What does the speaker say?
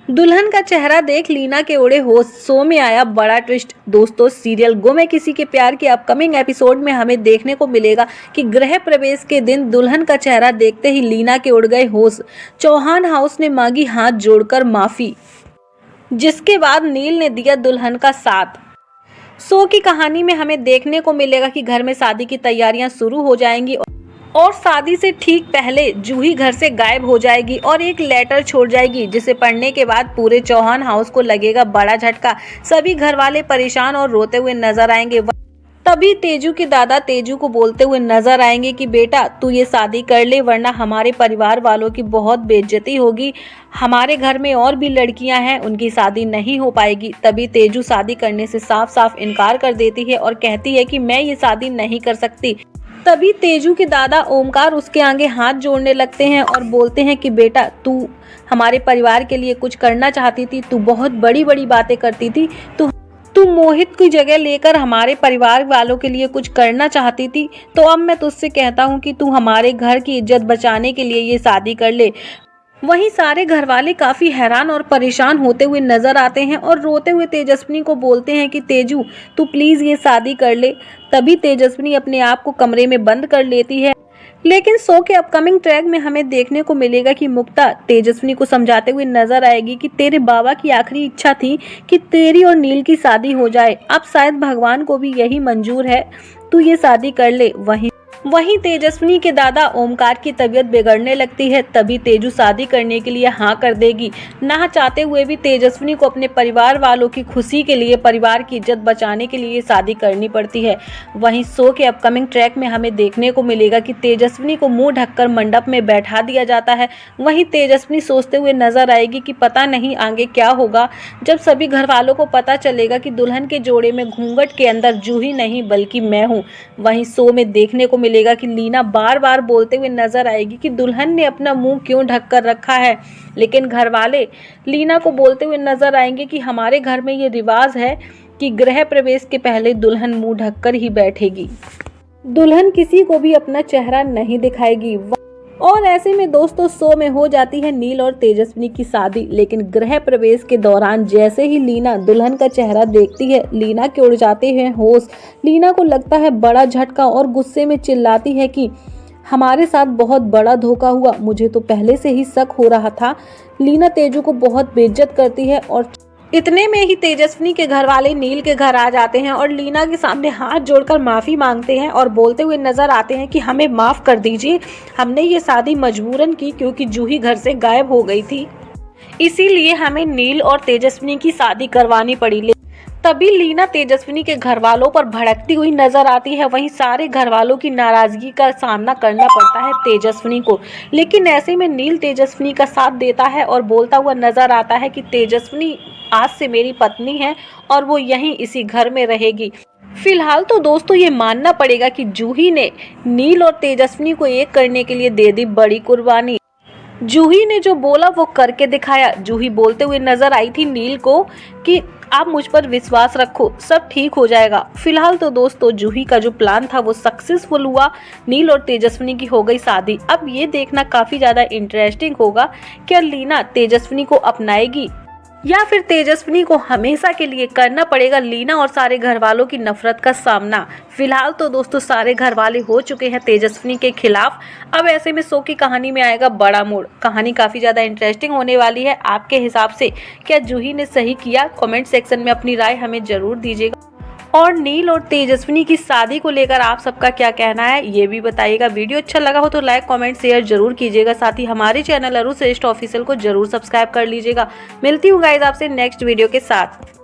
दुल्हन का चेहरा देख लीना के उड़े होश, शो में आया बड़ा ट्विस्ट। दोस्तों, सीरियल गुम है किसी के प्यार के अपकमिंग एपिसोड में हमें देखने को मिलेगा कि गृह प्रवेश के दिन दुल्हन का चेहरा देखते ही लीना के उड़ गए होश। चौहान हाउस ने मांगी हाथ जोड़कर माफी, जिसके बाद नील ने दिया दुल्हन का साथ। शो की कहानी में हमें देखने को मिलेगा कि घर में शादी की तैयारियां शुरू हो जाएंगी और शादी से ठीक पहले जूही घर से गायब हो जाएगी और एक लेटर छोड़ जाएगी, जिसे पढ़ने के बाद पूरे चौहान हाउस को लगेगा बड़ा झटका। सभी घर वाले परेशान और रोते हुए नजर आएंगे। तभी तेजू के दादा तेजू को बोलते हुए नजर आएंगे कि बेटा, तू ये शादी कर ले, वरना हमारे परिवार वालों की बहुत बेइज्जती होगी। हमारे घर में और भी लड़कियां हैं, उनकी शादी नहीं हो पाएगी। तभी तेजू शादी करने से साफ साफ इनकार कर देती है और कहती है कि मैं ये शादी नहीं कर सकती। तभी तेजू के दादा ओमकार उसके आगे हाथ जोड़ने लगते हैं और बोलते हैं कि बेटा, तू हमारे परिवार के लिए कुछ करना चाहती थी, तू बहुत बड़ी बड़ी बातें करती थी, तू मोहित की जगह लेकर हमारे परिवार वालों के लिए कुछ करना चाहती थी, तो अब मैं तुझसे कहता हूँ कि तू हमारे घर की इज्जत बचाने के लिए ये शादी कर ले। वहीं सारे घर वाले काफी हैरान और परेशान होते हुए नजर आते हैं और रोते हुए तेजस्विनी को बोलते हैं कि तेजू, तू प्लीज ये शादी कर ले। तभी तेजस्विनी अपने आप को कमरे में बंद कर लेती है। लेकिन शो के अपकमिंग ट्रैक में हमें देखने को मिलेगा कि मुक्ता तेजस्विनी को समझाते हुए नजर आएगी कि तेरे बाबा की आखिरी इच्छा थी कि तेरी और नील की शादी हो जाए। अब शायद भगवान को भी यही मंजूर है, तू ये शादी कर ले। वहीं तेजस्विनी के दादा ओमकार की तबीयत बिगड़ने लगती है। तभी तेजू शादी करने के लिए हाँ कर देगी। ना चाहते हुए भी तेजस्विनी को अपने परिवार वालों की खुशी के लिए, परिवार की इज्जत बचाने के लिए शादी करनी पड़ती है। वहीं शो के अपकमिंग ट्रैक में हमें देखने को मिलेगा कि तेजस्विनी को मुंह ढककर मंडप में बैठा दिया जाता है। वहीं तेजस्विनी सोचते हुए नजर आएगी कि पता नहीं आगे क्या होगा, जब सभी घर वालों को पता चलेगा कि दुल्हन के जोड़े में घूंघट के अंदर जूही नहीं बल्कि मैं हूँ। वहीं शो में देखने को मिलेगा कि लीना बार बार बोलते हुए नजर आएगी कि दुल्हन ने अपना मुंह क्यों ढक कर रखा है। लेकिन घर वाले लीना को बोलते हुए नजर आएंगे कि हमारे घर में ये रिवाज है कि गृह प्रवेश के पहले दुल्हन मुंह ढककर ही बैठेगी, दुल्हन किसी को भी अपना चेहरा नहीं दिखाएगी। और ऐसे में दोस्तों, शो में हो जाती है नील और तेजस्विनी की शादी। लेकिन गृह प्रवेश के दौरान जैसे ही लीना दुल्हन का चेहरा देखती है, लीना के उड़ जाते हैं होश। लीना को लगता है बड़ा झटका और गुस्से में चिल्लाती है कि हमारे साथ बहुत बड़ा धोखा हुआ, मुझे तो पहले से ही शक हो रहा था। लीना तेजू को बहुत बेइज्जत करती है और इतने में ही तेजस्विनी के घर वाले नील के घर आ जाते हैं और लीना के सामने हाथ जोड़कर माफी मांगते हैं और बोलते हुए नजर आते हैं कि हमें माफ कर दीजिए, हमने ये शादी मजबूरन की क्योंकि जूही घर से गायब हो गई थी, इसीलिए हमें नील और तेजस्विनी की शादी करवानी पड़ी। तभी लीना तेजस्विनी के घर वालों पर भड़कती हुई नजर आती है। वहीं सारे घर वालों की नाराजगी का सामना करना पड़ता है तेजस्विनी को। लेकिन ऐसे में नील तेजस्विनी का साथ देता है और बोलता हुआ नजर आता है कि तेजस्विनी आज से मेरी पत्नी है और वो यहीं इसी घर में रहेगी। फिलहाल तो दोस्तों, ये मानना पड़ेगा कि जूही ने नील और तेजस्विनी को एक करने के लिए दे दी बड़ी कुर्बानी। जूही ने जो बोला वो करके दिखाया। जूही बोलते हुए नजर आई थी नील को कि आप मुझ पर विश्वास रखो, सब ठीक हो जाएगा। फिलहाल तो दोस्तों, जूही का जो प्लान था वो सक्सेसफुल हुआ, नील और तेजस्विनी की हो गई शादी। अब ये देखना काफी ज्यादा इंटरेस्टिंग होगा, क्या लीना तेजस्विनी को अपनाएगी या फिर तेजस्विनी को हमेशा के लिए करना पड़ेगा लीना और सारे घर वालों की नफरत का सामना। फिलहाल तो दोस्तों, सारे घर वाले हो चुके हैं तेजस्विनी के खिलाफ। अब ऐसे में शो की कहानी में आएगा बड़ा मोड़। कहानी काफी ज्यादा इंटरेस्टिंग होने वाली है। आपके हिसाब से क्या जूही ने सही किया? कमेंट सेक्शन में अपनी राय हमें जरूर दीजिएगा। और नील और तेजस्विनी की शादी को लेकर आप सबका क्या कहना है, ये भी बताइएगा। वीडियो अच्छा लगा हो तो लाइक कमेंट शेयर जरूर कीजिएगा। साथ ही हमारे चैनल अरु श्रेष्ठ ऑफिशियल को जरूर सब्सक्राइब कर लीजिएगा। मिलती हूँ गाइज आपसे नेक्स्ट वीडियो के साथ।